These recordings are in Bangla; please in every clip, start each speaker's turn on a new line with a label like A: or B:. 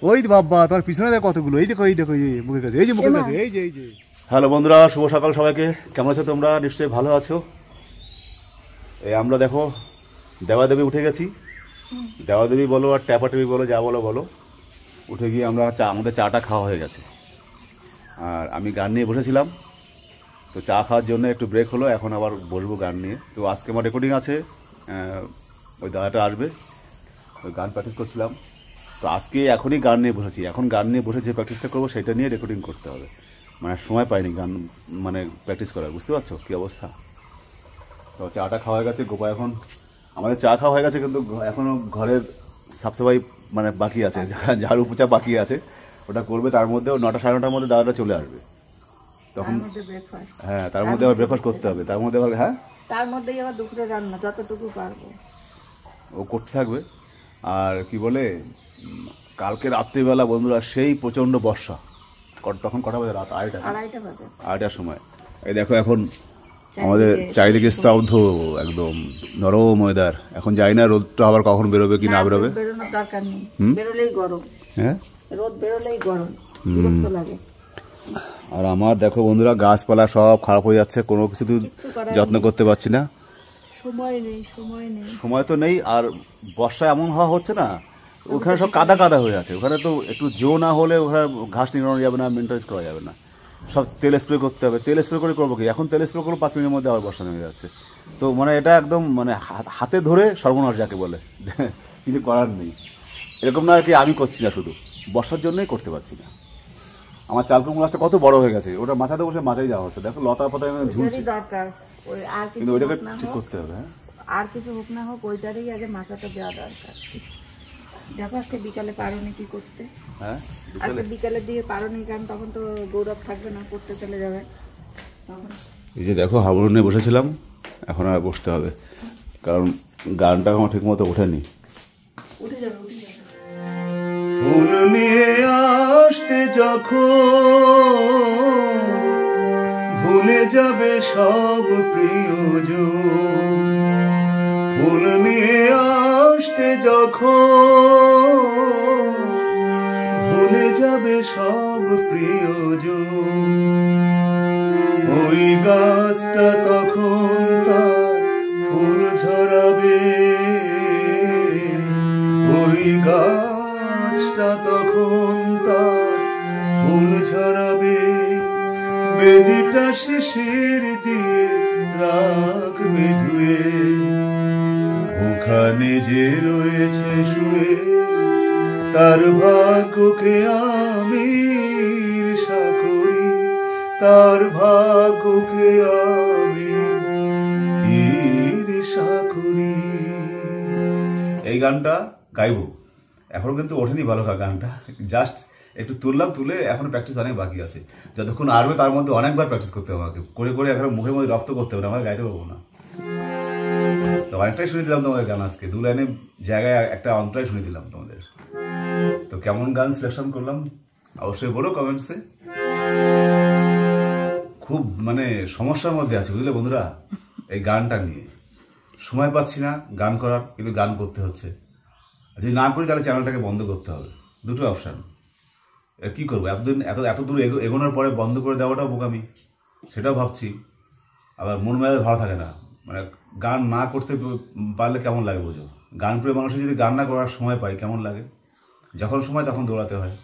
A: ওই বাবা তোর পিছনে দেখো কতগুলো, এই দেখো এই দেখো এই মুখের কাছে, এই যে মুখের কাছে, এই যে এই যে। হ্যালো বন্ধুরা, শুভ সকাল সবাইকে। কেমন আছো তোমরা? নিশ্চয়ই ভালো আছো। এই আমরা দেখো দেবাদেবী উঠে গেছি। দেবাদেবী বলো আর ট্যাপাটেবি বলো, যা বলো বলো, উঠে গিয়ে আমরা আমাদের চাটা খাওয়া হয়ে গেছে। আর আমি গান নিয়ে বসেছিলাম, তো চা খাওয়ার জন্য একটু ব্রেক হলো, এখন আবার বসবো গান নিয়ে। তো আজকে আমার রেকর্ডিং আছে, ওই দাদাটা আসবে, ওই গান প্র্যাকটিস করছিলাম। তো আজকে এখনই গান নিয়ে বসেছি, এখন গান নিয়ে বসে যে প্র্যাকটিসটা করবো সেটা নিয়ে রেকর্ডিং করতে হবে। মানে সময় পাইনি গান মানে প্র্যাকটিস করার, বুঝতে পারছো কী অবস্থা। তো চাটা খাওয়া হয়ে গেছে, গোপা এখন আমাদের চা খাওয়া হয়ে গেছে, কিন্তু এখনও ঘরের সাফসাফাই মানে বাকি আছে, ঝাড়ু পোছা বাকি আছে, ওটা করবে। তার মধ্যেও 9টা সাড়ে 9টার মধ্যে দাদাটা চলে আসবে, তখন হ্যাঁ তার মধ্যে আবার ব্রেকফাস্ট করতে হবে, তার মধ্যে আবার হ্যাঁ
B: তার মধ্যেই আবার দুপুরে রান্না যতটুকু পারবো
A: ও করতে থাকবে। আর কি বলে, কালকে রাত্রিবেলা বন্ধুরা সেই প্রচণ্ড বর্ষা, তখন কটা বাজে? রাত 8টার সময়। এই দেখো এখন আমাদের চারিদিকে স্তব্ধ, একদম নরম ওয়েদার। এখন যাই না রোদটা আবার কখন বেরোবে কি না বেরোবে,
B: বেরোনোর দরকার নেই, বেরোলেই গরম।
A: হ্যাঁ
B: রোদ বেরোলেই গরম, বিরক্ত লাগে।
A: আর আমার দেখো বন্ধুরা গাছপালা সব খারাপ হয়ে যাচ্ছে, কোনো কিছু যত্ন করতে পারছি না, সময় তো নেই। আর বর্ষায় এমন হওয়া হচ্ছে না, ওখানে সব কাদা কাদা হয়ে আছে, ওখানে তো একটু জো না হলে ওখানে ঘাস নিড়ানো যাবে না, মেনটেন্স করা যাবে না, সব তেল স্প্রে করতে হবে। তেল স্প্রে করে করবো কি, এখন তেল স্প্রে করবো 5 মিনিটের মধ্যে আবার বর্ষা নেমে যাচ্ছে। তো মানে এটা একদম মানে হাতে ধরে সর্বনাশ যাকে বলে, কিছু করার নেই। এরকম না আর কি আমি করছি না, শুধু বর্ষার জন্যই করতে পারছি না। আমার চালকুমড় গাছটা কত বড় হয়ে গেছে, ওটা মাথাতে বসে মাথায় যাওয়া হচ্ছে, দেখো লতা পাতা ঝুলছে, কিন্তু ওইটাকে ঠিক করতে হবে। হ্যাঁ
B: আর কিছু হোক না হোক ওইটারই আগে মাথাটা দেওয়া দরকার। দেখো আজকে বিকালে পারোনি কি করতে?
A: হ্যাঁ
B: আজকে বিকালের দিকে পারোনি, কারণ তখন তো গৌরব থাকবে না, পড়তে চলে যাবে।
A: এই যে দেখো হাবুড়ে বসেছিলাম, এখন আর বসতে হবে, কারণ গানটা আমার ঠিক মতো ওঠেনি।
B: উঠে যাবে
A: ফুল নিয়ে আসতে যখন ভুলে যাবে সব প্রিয়জন, ফুল নিয়ে আসতে যখন ভুলে যাবে সব প্রিয়জন, ওই গাছটা তখন তার ফুল ঝরাবে, ওই গাছটা তখন তার ফুল ঝরাবে, বেদিটা শিশির দিয়ে রাখবে ধুয়ে, ওখানে যে রয়েছে শুয়ে তার ভাগ্যকে আমি ঈর্ষা করি, তার ভাগ্যকে আমি ঈর্ষা করি। এই গানটা গাইবো, এখনো কিন্তু ওঠেনি ভালো গানটা, জাস্ট একটু তুললাম, তুলে এখন প্র্যাকটিস অনেক বাকি আছে। যতক্ষণ আসবে তার মধ্যে অনেকবার প্র্যাকটিস করতে হবে আমাকে, করে করে এখন মুখের মধ্যে রক্ত করতে হবে, আমার গাইতে পারবো না। তো অনেকটাই শুনে দিলাম তোমাদের গান, আজকে 2 লাইনের জায়গায় একটা অন্তরাই শুনে দিলাম তোমাদের। তো কেমন গান সিলেকশন করলাম অবশ্যই বলো কমেন্টসে। খুব মানে সমস্যার মধ্যে আছে বুঝলে বন্ধুরা, এই গানটা নিয়ে সময় পাচ্ছি না গান করার, কিন্তু গান করতে হচ্ছে। যদি না করি তাহলে চ্যানেলটাকে বন্ধ করতে হবে, দুটো অপশান। কী করবো, এত দূর এগোনোর পরে বন্ধ করে দেওয়াটাও বোকামি, সেটাও ভাবছি। আবার মন মেজাজ ভালো থাকে না, মানে গান না করতে পারলে কেমন লাগে বোঝো। গান প্রিয় মানুষের যদি গান না করার সময় পাই কেমন লাগে, যখন সময় তখন দৌড়াতে হয়,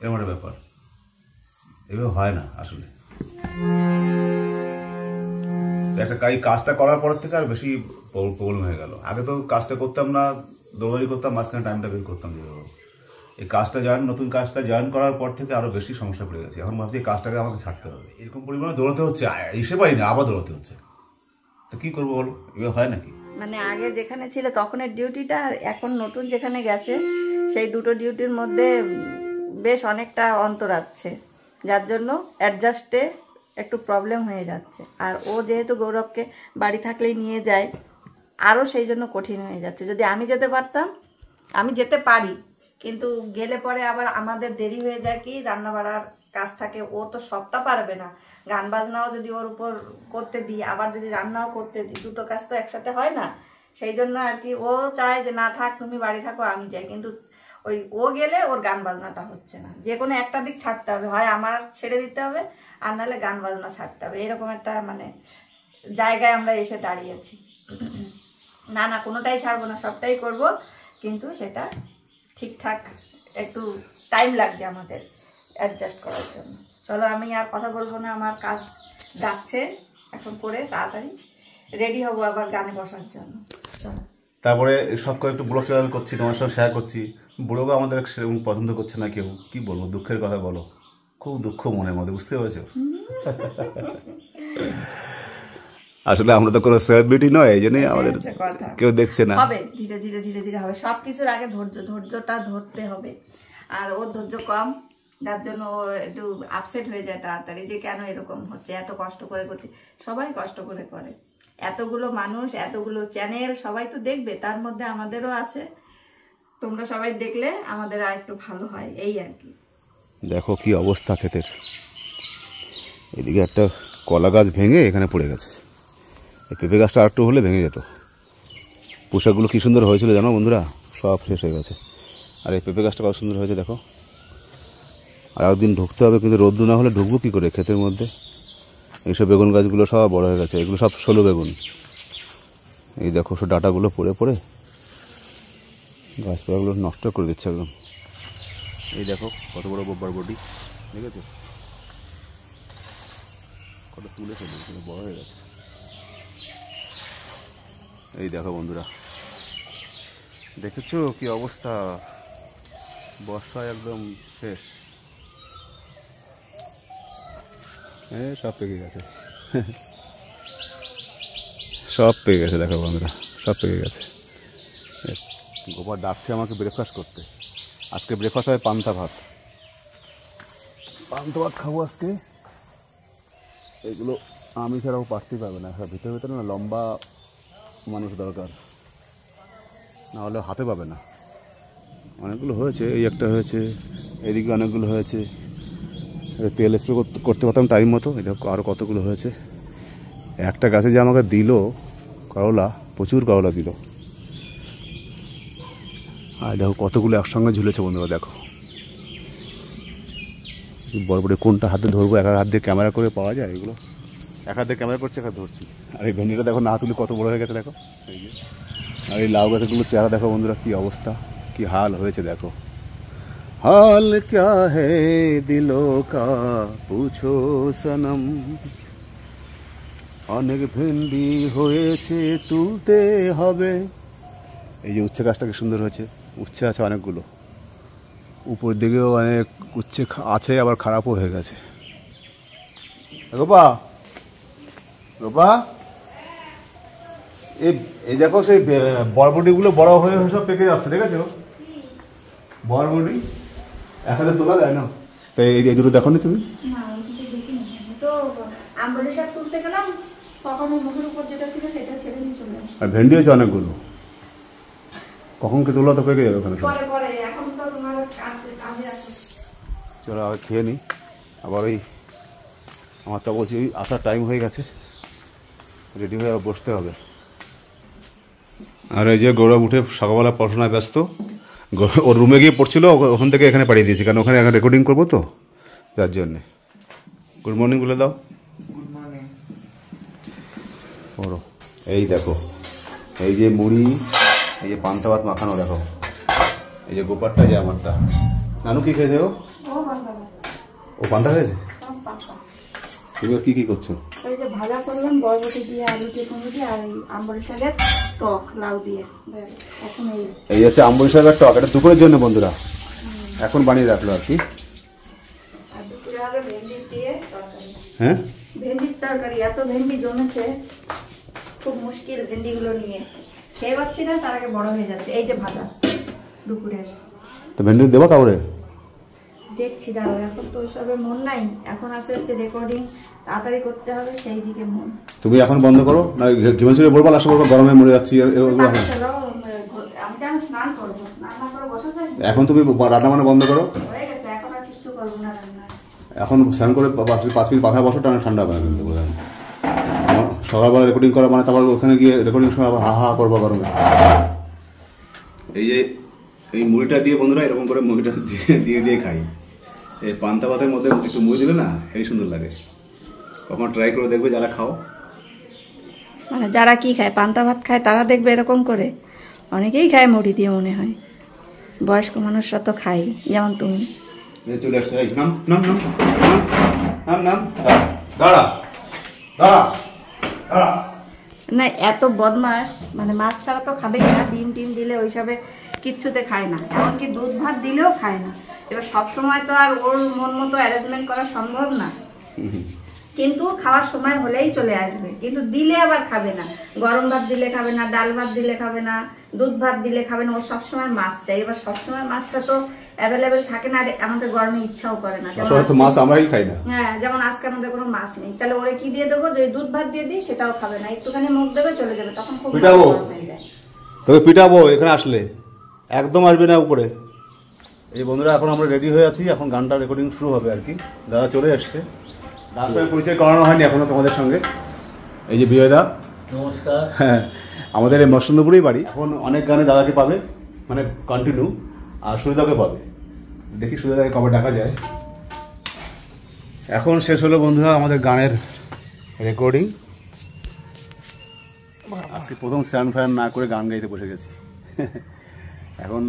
A: এরকম একটা ব্যাপার। এভাবে হয় না আসলে। একটা কাজটা করার পর থেকে আর বেশি প্রবলেম হয়ে গেল। আগে তো কাজটা করতাম না, দৌড়াদৌড়ি করতাম, মাঝখানে টাইমটা বের করতাম যেভাবে। এই কাজটা নতুন কাজটা জয়েন করার পর থেকে আরো বেশি সমস্যা পড়ে গেছে। এখন ভাবছি এই কাজটাকে আমাকে ছাড়তে হবে, এরকম পরিমাণে দৌড়াতে হচ্ছে, এসে পারি না, আবার দৌড়াতে হচ্ছে। তো কি করবো বলো, এভাবে হয় নাকি?
B: মানে আগে যেখানে ছিল তখনের ডিউটিটা আর এখন নতুন যেখানে গেছে, সেই দুটো ডিউটির মধ্যে বেশ অনেকটা অন্তর আছে, যার জন্য অ্যাডজাস্টে একটু প্রবলেম হয়ে যাচ্ছে। আর ও যেহেতু গৌরবকে বাড়ি থাকলেই নিয়ে যায়, আরও সেই জন্য কঠিন হয়ে যাচ্ছে। যদি আমি যেতে পারতাম, আমি যেতে পারি, কিন্তু গেলে পরে আবার আমাদের দেরি হয়ে যায়, কি রান্না বাড়ার কাজ থাকে, ও তো সবটা পারবে না। গান বাজনাও যদি ওর উপর করতে দিই, আবার যদি রান্নাও করতে দিই, দুটো কাজ তো একসাথে হয় না। সেই জন্য আর কি ও চায় যে না থাক, তুমি বাড়ি থাকো, আমি যাই। কিন্তু ওই ও গেলে ওর গান বাজনাটা হচ্ছে না, যে কোনো একটা দিক ছাড়তে হবে, হয় আমার ছেড়ে দিতে হবে আর নাহলে গান বাজনা ছাড়তে হবে। এরকম একটা মানে জায়গায় আমরা এসে দাঁড়িয়েছি। না না কোনোটাই ছাড়বো না, সবটাই করব, কিন্তু সেটা ঠিকঠাক একটু টাইম লাগবে আমাদের অ্যাডজাস্ট করার জন্য। চলো আমি আর কথা বলবো না, আমার কাজ ডাকছে এখন, করে তাড়াতাড়ি রেডি হবো আবার গানে বসার জন্য। চলো।
A: তারপরে সব করে একটু ব্লগ চ্যানেল করছি, তোমার সাথে শেয়ার করছি। ব্লগও আমাদের সেরকম পছন্দ করছে না কেউ, কি বলবো, দুঃখের কথা বলো, খুব দুঃখ মনের মধ্যে, বুঝতে পারছো? আসলে আমরা তো কোনো সেলিব্রিটি নয়, এই জন্যই আমাদের কেউ দেখছে না।
B: হবে ধীরে ধীরে ধীরে ধীরে হবে, সব কিছুর আগে ধৈর্যটা ধরতে হবে। আর ওর ধৈর্য কম, যার জন্য ও একটু আপসেট হয়ে যায় তাড়াতাড়ি, যে কেন এরকম হচ্ছে, এত কষ্ট করে করছে। সবাই কষ্ট করে করে, এতগুলো মানুষ, এতগুলো চ্যানেল, সবাই তো দেখবে, তার মধ্যে আমাদেরও আছে। তোমরা সবাই দেখলে আমাদের আর একটু ভালো হয়, এই আর কি।
A: দেখো কি অবস্থা ক্ষেতের, এদিকে একটা কলা গাছ ভেঙে এখানে পড়ে গেছে, এই পেঁপে গাছটা আর একটু হলে ভেঙে যেত। পোশাকগুলো কি সুন্দর হয়েছিল জানো বন্ধুরা, সব শেষ হয়ে গেছে। আর এই পেঁপে গাছটা কত সুন্দর হয়েছে দেখো। আর একদিন ঢুকতে হবে, কিন্তু রোদ্দু না হলে ঢুকবো কী করে ক্ষেতের মধ্যে? এইসব বেগুন গাছগুলো সব বড় হয়ে গেছে, এগুলো সব 16 বেগুন। এই দেখো সব ডাটাগুলো পড়ে পড়ে গাছপালাগুলো নষ্ট করে দিচ্ছে একদম। এই দেখো কত বড় বোব্বার বডি, দেখেছো কত তুলে ফেলেছে, বড় হয়ে গেছে। এই দেখো বন্ধুরা, দেখেছো কি অবস্থা, বর্ষায় একদম শেষ। সব পেকে গেছে, সব পেকে গেছে, দেখো বন্ধুরা সব পেকে গেছে। গোপাল ডাকছে আমাকে ব্রেকফাস্ট করতে, আজকে ব্রেকফাস্ট হয় পান্তা ভাত। পান্তা ভাত খাবো আজকে। এগুলো আমি ছাড়াও পারতেই পারবে না, ভিতরে ভিতরে না লম্বা মানুষ দরকার, না হলে হাতে পাবে না। অনেকগুলো হয়েছে, এই একটা হয়েছে, এদিকে অনেকগুলো হয়েছে। তেল স্প্রে করতে পারতাম টাইম মতো, এই দেখো আরও কতগুলো হয়েছে। একটা গাছে যে আমাকে দিল করলা, প্রচুর করলা দিল। আর দেখো কতগুলো একসঙ্গে ঝুলেছে বন্ধুরা, দেখো বড় বড় কোনটা হাতে ধরবো, এক হাত দিয়ে ক্যামেরা করে পাওয়া যায় এগুলো, এক হাত দিয়ে ক্যামেরা করছে, এক হাত ধরছি। আর এই ভেন্ডিটা দেখো না তুলে কত বড় হয়ে গেছে দেখো। এই যে আর এই লাউ গাছগুলো চেহারা দেখো বন্ধুরা, কি অবস্থা, কি হাল হয়েছে দেখো। হাল ক্যা হে দিলো কা পুছো সনম, অনেক ভেন্ডি হয়েছে তুলতে হবে। এই যে উচ্ছে গাছটা কি সুন্দর হয়েছে, উচ্ছে আছে অনেকগুলো, উপর দিকেও অনেক উচ্ছে আছে, আবার খারাপও হয়ে গেছে। গোপা গোপা, এই দেখো সেই বরবটিগুলো বড় হয়ে সব পেকে যাচ্ছে, দেখেছো? বরবটি এক হাতে তোলা যায় না, তো এই দুটো দেখো নি তুমি? আর ভেন্ডি আছে অনেকগুলো, কখন কি তোলা তো পেকে যাবে ওখানে। চলো আবার খেয়ে নিই, আবার ওই আমার তো বলছি ওই আসার টাইম হয়ে গেছে, রেডি হয়ে আবার বসতে হবে। আর এই যে গৌরব উঠে সকালবেলা পড়াশোনায় ব্যস্ত, ওর রুমে গিয়ে পড়ছিল, ওখান থেকে এখানে পাঠিয়ে দিয়েছি, কারণ ওখানে এখন রেকর্ডিং করবো তো, যার জন্যে। গুড মর্নিং বলে দাও।
C: Good morning.
A: পড়ো। এই দেখো, এই যে মুড়ি, এই যে পান্তা ভাত মাখানো দেখো, এই যে গোপারটা, যে আমারটা। নানু কি খেয়েছে? ও পান্তা খেয়েছে। তুমি কি কি করছো?
B: ওই যে ভাজা করলাম বরবটি দিয়ে, আলু দিয়ে, কুমড়ো দিয়ে, আর এই আমবড়ি শাকের টক লাউ দিয়ে। এখন এই
A: আছে আমবড়ি শাকের টক, এটা দুপুরের জন্য বন্ধুরা, এখন বানিয়ে রাখলো আর কি।
B: আর দুপুরে হবে ভেন্ডি দিয়ে তরকারি।
A: হ্যাঁ,
B: ভেন্ডির তরকারি, এত ভেন্ডি জমেছে, খুব মুশকিল ভেন্ডিগুলো নিয়ে, খেয়ে পাচ্ছি না, তার আগে বড় হয়ে যাচ্ছে। এই যে ভাজা দুপুরের,
A: তো ভেন্ডি দেবো কাউরে?
B: দেখছি দাঁড়াও, এখন তো ওইসবে মন নাই, এখন আছে হচ্ছে রেকর্ডিং, তাড়াতাড়ি করতে হবে, সেই দিকে মন।
A: তুমি এখন বন্ধ করো, না ঘিমেশ্বরে বলবো, লাস্ট বলবো গরমে মরে যাচ্ছি।
B: আমি কেন স্নান করবো, স্নান না করে বসা যায়?
A: এখন তুমি রান্না বান্না বন্ধ করো,
B: হয়ে গেছে, এখন আর কিচ্ছু করবো না রান্না।
A: এখন স্নান করে 5 মিনিট মাথায় বসো, ঠান্ডা হবে কিন্তু। সকালবেলা রেকর্ডিং করা মানে তারপর ওখানে গিয়ে রেকর্ডিং সময় আবার হা হা করবো গরমে। এই যে এই মুড়িটা দিয়ে বন্ধুরা এরকম করে মুড়িটা দিয়ে দিয়ে খাই। এই পান্তা ভাতের মধ্যে একটু মুড়ি দিলে না এই সুন্দর লাগে। কখন ট্রাই করে দেখবে যারা খাও।
B: মানে যারা কি খায়, পান্তা ভাত খায়, তারা দেখবে এরকম করে। অনেকেই খায় মুড়ি দিয়ে মনে হয়, বয়স্ক মানুষরা তো খায়, যেমন তুমি।
A: চলে আসছে, নাম নাম নাম নাম নাম দাঁড়া দাঁড়া দাঁড়া।
B: না এত বদমাস, মানে মাছ ছাড়া তো খাবেই না, ডিম টিম দিলে ওইসবে কিচ্ছুতে খায় না, এমনকি দুধ ভাত দিলেও খায় না। এবার সবসময় তো আর ওর মন মতো অ্যারেঞ্জমেন্ট করা সম্ভব না, কিন্তু খাওয়ার সময় হলেই চলে আসবে, কিন্তু দিলে আবার খাবে না। গরম ভাত দিলে খাবে না, ডাল ভাত দিলে খাবে না, দুধ ভাত দিলে খাবে না, ওর সবসময় মাছ চাই। এবার সবসময় মাছটা তো অ্যাভেলেবেল থাকে না, আর আমাদের গরমে ইচ্ছাও করে না।
A: মাছ আমরাই খাই না।
B: হ্যাঁ, যেমন আজকে আমাদের কোনো মাছ নেই, তাহলে ওরে কি দিয়ে দেবো? যদি দুধ ভাত দিয়ে দিই সেটাও খাবে না, একটুখানি মুখ দেবে চলে যাবে, তখন খুব
A: পিটাবো তবে পিটাবো এখানে আসলে একদম আসবে না উপরে। এই বন্ধুরা এখন আমরা রেডি হয়ে আছি, এখন গানটা রেকর্ডিং শুরু হবে আর কি। দাদা চলে আসছে, দাদার সঙ্গে পরিচয় করানো হয়নি এখনো তোমাদের সঙ্গে। এই যে বিজয় দা,
C: নমস্কার।
A: হ্যাঁ, আমাদের এই মসন্দপুরেই বাড়ি। এখন অনেক গানে দাদাকে পাবে, মানে কন্টিনিউ, আর সুবিধাকে পাবে। দেখি সুবিধাকে কবে ডাকা যায়। এখন শেষ হলো বন্ধুরা আমাদের গানের রেকর্ডিং। আজকে প্রথম স্ট্যান্ড ফ্যান না করে গান গাইতে বসে গেছি। এখন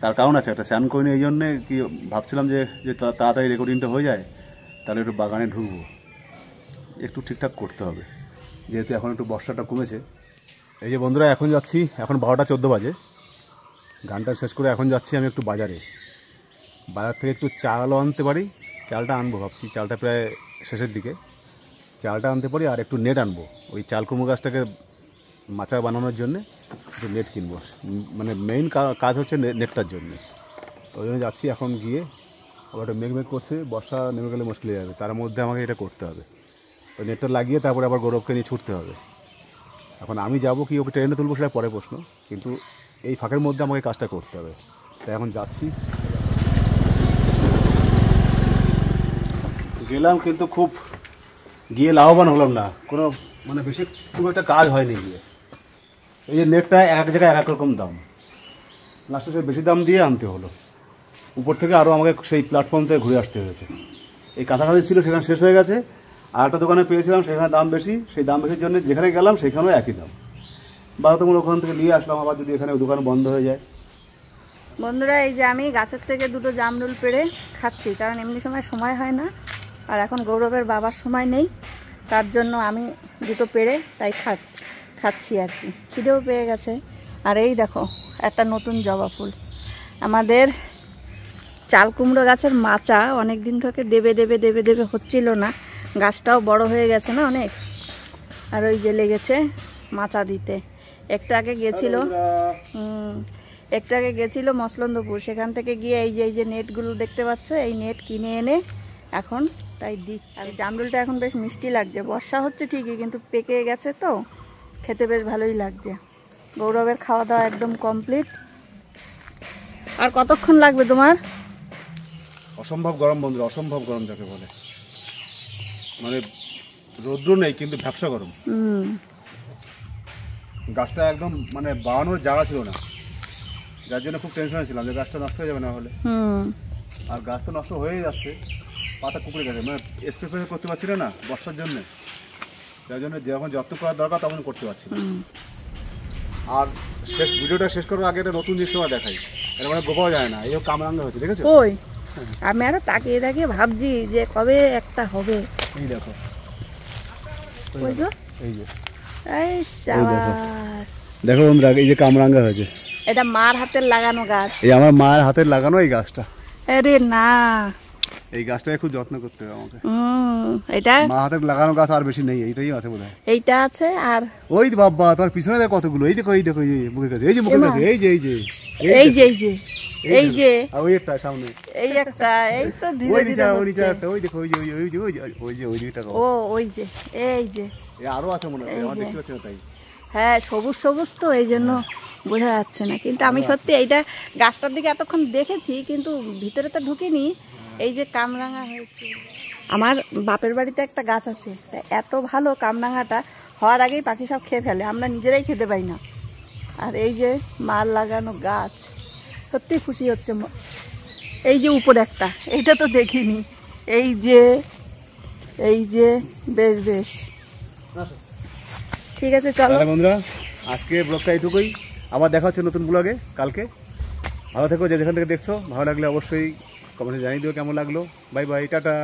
A: তার কারণ আছে, একটা স্ট্যান্ড করিনি এই জন্যে কি ভাবছিলাম যে তাড়াতাড়ি রেকর্ডিংটা হয়ে যায়, তাহলে একটু বাগানে ঢুকবো, একটু ঠিকঠাক করতে হবে, যেহেতু এখন একটু বর্ষাটা কমেছে। এই যে বন্ধুরা এখন যাচ্ছি, এখন 12:14 বাজে, গানটা শেষ করে এখন যাচ্ছি আমি একটু বাজারে। বাজার থেকে একটু চালও আনতে পারি, চালটা আনবো ভাবছি, চালটা প্রায় শেষের দিকে। চালটা আনতে পারি আর একটু নেট আনবো, ওই চাল কুমড়ো গাছটাকে মাচা বানানোর জন্যে একটু নেট কিনবো। মানে মেইন কাজ হচ্ছে নেটটার জন্যে, ওই জন্য যাচ্ছি। এখন গিয়ে আবার একটা মেঘ করছে, বর্ষা নেমে গেলে মুশকিল হয়ে যাবে, তার মধ্যে আমাকে এটা করতে হবে। তো নেটটা লাগিয়ে তারপরে আবার গৌরবকে নিয়ে ছুটতে হবে। এখন আমি যাবো কি ওকে ট্রেনে তুলবো সেটা পরে প্রশ্ন, কিন্তু এই ফাঁকের মধ্যে আমাকে কাজটা করতে হবে। তাই এখন যাচ্ছি, গেলাম কিন্তু খুব গিয়ে লাভবান হলাম না, কোনো মানে বেশি খুব একটা কাজ হয়নি গিয়ে। এই যে নেটটা এক জায়গায় এক রকম দাম, লাস্টে সে বেশি দাম দিয়ে আনতে হলো, উপর থেকে আরও আমাকে সেই প্ল্যাটফর্ম থেকে ঘুরে আসতে হয়েছে। এই কাছাকাছি ছিল সেখানে শেষ হয়ে গেছে, আর একটা দোকানে পেয়েছিলাম সেখানে দাম বেশি, সেই দাম বেশির জন্য যেখানে গেলাম সেখানেও একই দাম। বাধ্যতামূলক ওখান থেকে নিয়ে আসলাম, আবার যদি এখানে দোকান বন্ধ হয়ে যায়।
B: বন্ধুরা, এই যে আমি গাছের থেকে দুটো জামরুল পেড়ে খাচ্ছি, কারণ এমনি সময় হয় না, আর এখন গৌরবের বাবার সময় নেই, তার জন্য আমি দুটো পেড়ে তাই খাচ্ছি আর কি। খিদেও পেয়ে গেছে। আর এই দেখো একটা নতুন জবা ফুল, আমাদের চাল কুমড়ো গাছের মাচা অনেক দিন থেকে দেবে হচ্ছিল না, গাছটাও বড় হয়ে গেছে না অনেক, আর ওই যে লেগেছে মাচা দিতে। একটু আগে গেছিল মসলন্দপুর, সেখান থেকে গিয়ে এই যে নেটগুলো দেখতে পাচ্ছ, এই নেট কিনে এনে এখন তাই দিচ্ছি। আর জামরুলটা এখন বেশ মিষ্টি লাগছে, বর্ষা হচ্ছে ঠিকই কিন্তু পেকে গেছে তো, খেতে বেশ ভালোই লাগছে। গৌরবের খাওয়া দাওয়া একদম কমপ্লিট। আর কতক্ষণ লাগবে তোমার?
A: অসম্ভব গরম বন্ধুরা, অসম্ভব গরম যাকে বলে, মানে রৌদ্র নেই কিন্তু ব্যবসা গরম। গাছটা একদম মানে বাগানোর জায়গা ছিল না, যার জন্য খুব টেনশনে ছিলাম যে গাছটা নষ্ট হয়ে যাবে না হলে। আর গাছ তো নষ্ট হয়েই যাচ্ছে, পাতা কুকুরে গেছে, মানে স্প্রে করতে পারছি না বর্ষার জন্য, যার জন্য যখন যত্ন করার দরকার তখন করতে পারছি না। আর ভিডিওটা শেষ করার আগে একটা নতুন জিনিস দেখাই, এটা মানে গোপাও যায় না, এই কামরাঙ্গা হচ্ছে, দেখেছো?
B: ওই আমি আরো তাকিয়ে ভাবছি যে কবে একটা হবে।
A: এই দেখো,
B: এই যে
A: দেখো বন্ধুরা, এই যে কামরাঙ্গা হয়েছে,
B: এটা মার হাতের লাগানো গাছ,
A: এই আমার মায়ের হাতের লাগানো এই গাছটা।
B: আরে না,
A: এই গাছটাকে খুব যত্ন করতে হবে আমাকে।
B: এটা
A: মা হাতের লাগানো গাছ আর বেশি নেই, এইটাই আছে বোধহয়।
B: এইটা আছে, আর
A: ওই বাবা তোমার পিছনে দেখো কতগুলো, এই দেখো এই দেখো, এই মুখের কাছে, এই যে মুখের কাছে, এই যে এই যে
B: এই যে এই যে এই যে
A: আর ওই একটা সামনে,
B: এই একটা, এই তো ধীরে
A: ওই
B: ধীরে
A: ওই নিচে একটা, ওই দেখো ওই যে ওই যে ওই যে ওই যে ওই দিকটা,
B: ও ওই যে এই যে
A: আরো আছে মনে হয়, আমার দেখতে পাচ্ছি না তাই।
B: হ্যাঁ, সবুজ সবুজ তো, এই জন্য বোঝা যাচ্ছে না, কিন্তু আমি সত্যি এইটা গাছটার দিকে এতক্ষণ দেখেছি, কিন্তু ভিতরে তো ঢুকিনি। এই যে কামরাঙা হয়েছে, আমার বাপের বাড়িতে একটা গাছ আছে, এত ভালো কামরাঙাটা হওয়ার আগেই পাখি সব খেয়ে ফেলে, আমরা নিজেরাই খেতে পাই না। আর এই যে মাল লাগানো গাছ, সত্যি খুশি হচ্ছে এই যে উপর একটা, এইটা তো দেখিনি, এই যে বেশ বেশ ঠিক আছে চলো
A: বন্ধুরা, আজকে ব্লগটা এইটুকুই। আবার দেখা হচ্ছে নতুন ব্লগে কালকে। ভালো থেকো, যে যেখান থেকে দেখছো। ভালো লাগলে অবশ্যই কমেন্টে জানিয়ে দিও কেমন লাগলো। Bye bye, tata.